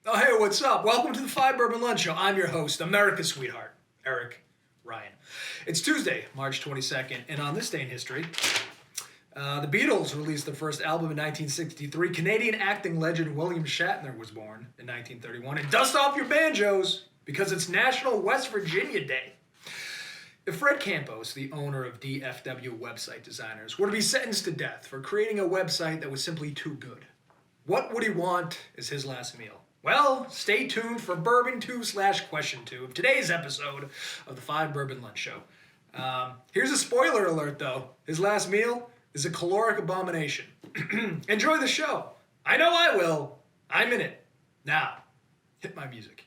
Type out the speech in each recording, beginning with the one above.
Oh, hey, what's up? Welcome to the Five Bourbon Lunch Show. I'm your host, America's sweetheart, Eric Ryan. It's Tuesday, March 22nd, and on this day in history, the Beatles released their first album in 1963. Canadian acting legend William Shatner was born in 1931. And dust off your banjos, because it's National West Virginia Day. If Fred Campos, the owner of DFW Website Designers, were to be sentenced to death for creating a website that was simply too good, what would he want as his last meal? Well, stay tuned for Bourbon 2/Question 2 of today's episode of the Five Bourbon Lunch Show. Here's a spoiler alert, though. His last meal is a caloric abomination. Enjoy the show. I know I will. I'm in it. Now, hit my music.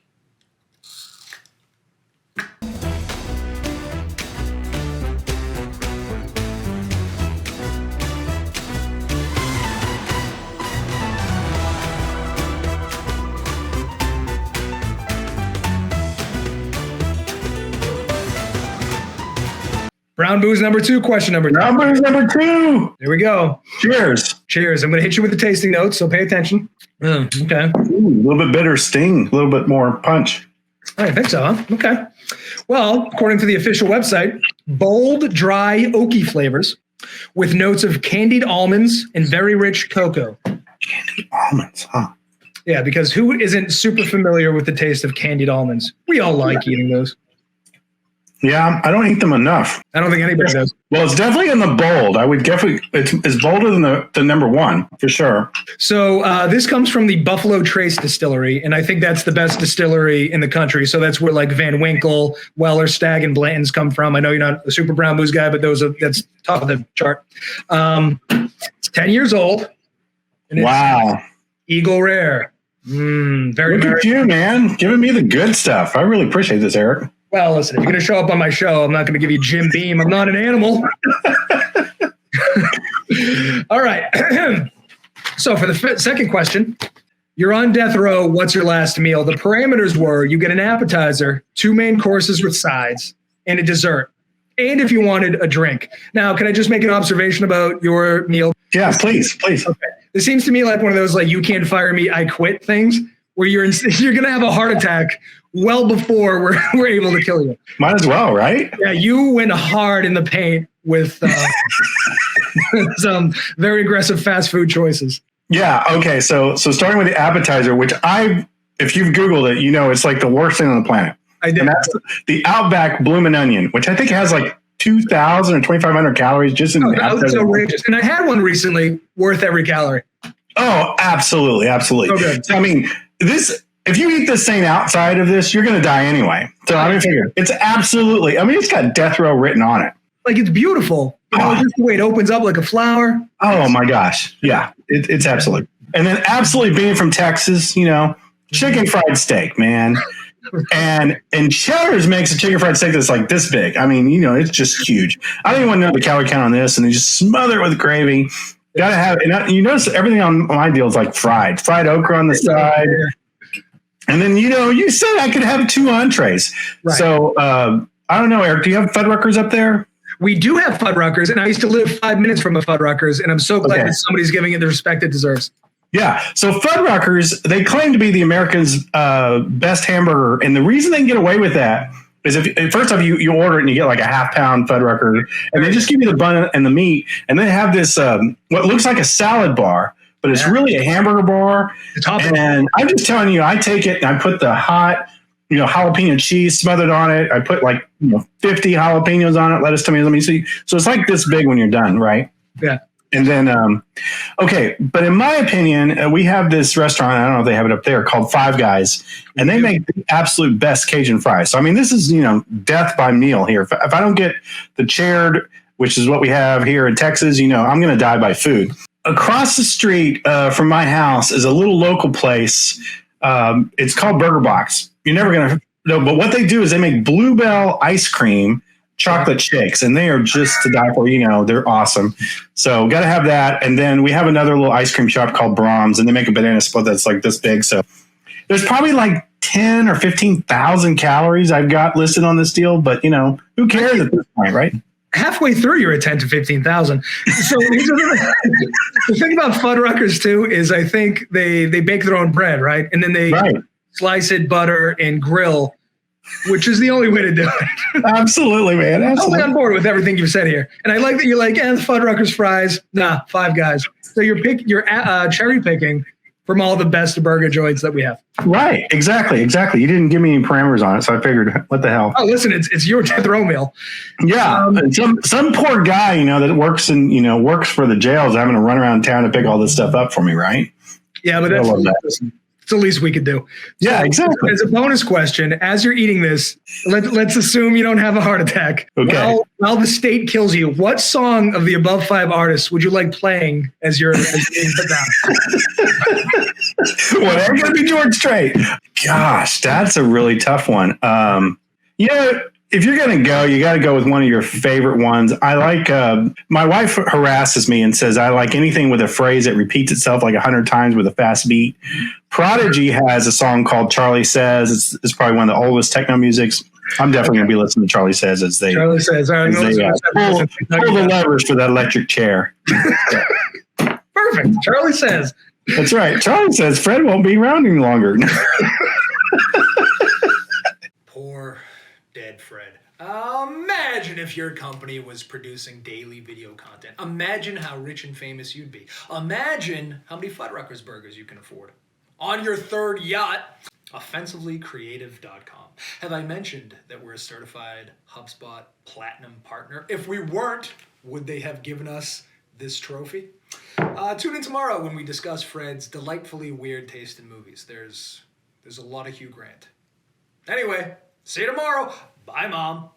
Brown booze number 2, question number 2. Brown booze number 2. There we go. Cheers. Cheers. I'm going to hit you with the tasting notes, so pay attention. Okay. Ooh, a little bit bitter sting, a little bit more punch. I think so, huh? Okay. Well, according to the official website, bold, dry, oaky flavors with notes of candied almonds and very rich cocoa. Candied almonds, huh? Yeah, because who isn't super familiar with the taste of candied almonds? We all like eating those. Yeah, I don't eat them enough. I don't think anybody does. Well, it's definitely in the bold. I would definitely, it's bolder than the number 1, for sure. So this comes from the Buffalo Trace Distillery, and I think that's the best distillery in the country. So that's where like Van Winkle, Weller, Stagg, and Blanton's come from. I know you're not a super brown booze guy, but that's top of the chart. It's 10 years old. And Wow. Eagle Rare. Very, Look at you, man. Giving me the good stuff. I really appreciate this, Eric. Well, listen, if you're going to show up on my show, I'm not going to give you Jim Beam. I'm not an animal. All right. So for the second question, you're on death row. What's your last meal? The parameters were you get an appetizer, 2 main courses with sides, and a dessert. And if you wanted a drink. Now, can I just make an observation about your meal? Yeah, please. Okay. This seems to me like one of those, like, you can't fire me, I quit things, where you're going to have a heart attack well before we're able to kill you. Might as well, right? Yeah, you went hard in the paint with some very aggressive fast food choices. Yeah, okay. So starting with the appetizer, which if you've Googled it, you know it's like the worst thing on the planet. I did. And that's the Outback Bloomin' Onion, which I think has like 2,000 or 2,500 calories just in the appetizer. That's outrageous. And I had one recently, worth every calorie. Oh, absolutely. Absolutely. Okay. So, I mean, if you eat this thing outside of this, you're going to die anyway. So I mean, it's absolutely, it's got death row written on it. Like, it's beautiful. Just the way it opens up like a flower. Oh my gosh. Yeah, it's absolutely. And then absolutely being from Texas, chicken fried steak, man. And Cheddar's makes a chicken fried steak that's like this big. I mean, it's just huge. I don't even want to know the calorie count on this, and they just smother it with gravy. Gotta have it. And you notice everything on my deal is like fried okra on the side. And then, you said I could have 2 entrees. Right. So I don't know, Eric, do you have Fuddruckers up there? We do have Fuddruckers, and I used to live 5 minutes from a Fuddruckers, and I'm so glad that somebody's giving it the respect it deserves. Yeah. So Fuddruckers, they claim to be the Americans' best hamburger. And the reason they can get away with that is first off, you order it and you get like a half-pound Fuddrucker, and they just give you the bun and the meat. And they have this, what looks like a salad bar, but it's really a hamburger bar. And I'm just telling you, I take it and I put the hot, jalapeno cheese smothered on it. I put 50 jalapenos on it, lettuce, tomatoes. So it's like this big when you're done, right? Yeah. And then, but in my opinion, we have this restaurant, I don't know if they have it up there, called Five Guys, and they make the absolute best Cajun fries. So, this is, death by meal here. If I don't get the chaired, which is what we have here in Texas, I'm going to die by food. Across the street from my house is a little local place. It's called Burger Box. You're never going to know, but what they do is they make Bluebell ice cream chocolate shakes, and they are just to die for. They're awesome. So got to have that. And then we have another little ice cream shop called Brahms, and they make a banana split that's like this big. So there's probably like 10 or 15,000 calories I've got listed on this deal, but who cares at this point, right? halfway through, you're at 10 to 15,000. So the thing about Fuddruckers too is I think they bake their own bread, right? And then they slice it, butter, and grill, which is the only way to do it. Absolutely, man. I'm Absolutely. totally on board with everything you've said here. And I like that you're like, the Fuddruckers fries. Nah, Five Guys. So you're cherry picking from all the best burger joints that we have. Right. Exactly. You didn't give me any parameters on it, so I figured, what the hell? Oh, listen, it's your death row meal. Yeah. Some poor guy, that works for the jails having to run around town to pick all this stuff up for me, right? Yeah, but it's the least we could do. Yeah, So, exactly. As a bonus question, as you're eating this, let's assume you don't have a heart attack. Okay. While the state kills you, what song of the above 5 artists would you like playing as you're being put down? Whatever, gonna be George Strait. Gosh, that's a really tough one. If you're going to go, you got to go with one of your favorite ones. I like, my wife harasses me and says, I like anything with a phrase that repeats itself like 100 times with a fast beat. Prodigy has a song called Charlie Says. It's probably one of the oldest techno musics. I'm definitely going to be listening to Charlie Says as they, Charlie Says, all right, pull the levers for that electric chair. Perfect. Charlie Says. That's right. Charlie Says Fred won't be around any longer. Poor dead Fred. Imagine if your company was producing daily video content. Imagine how rich and famous you'd be. Imagine how many Fuddruckers burgers you can afford. On your third yacht, offensivelycreative.com. Have I mentioned that we're a certified HubSpot Platinum partner? If we weren't, would they have given us this trophy? Tune in tomorrow when we discuss Fred's delightfully weird taste in movies. There's a lot of Hugh Grant. Anyway, see you tomorrow. Bye, Mom.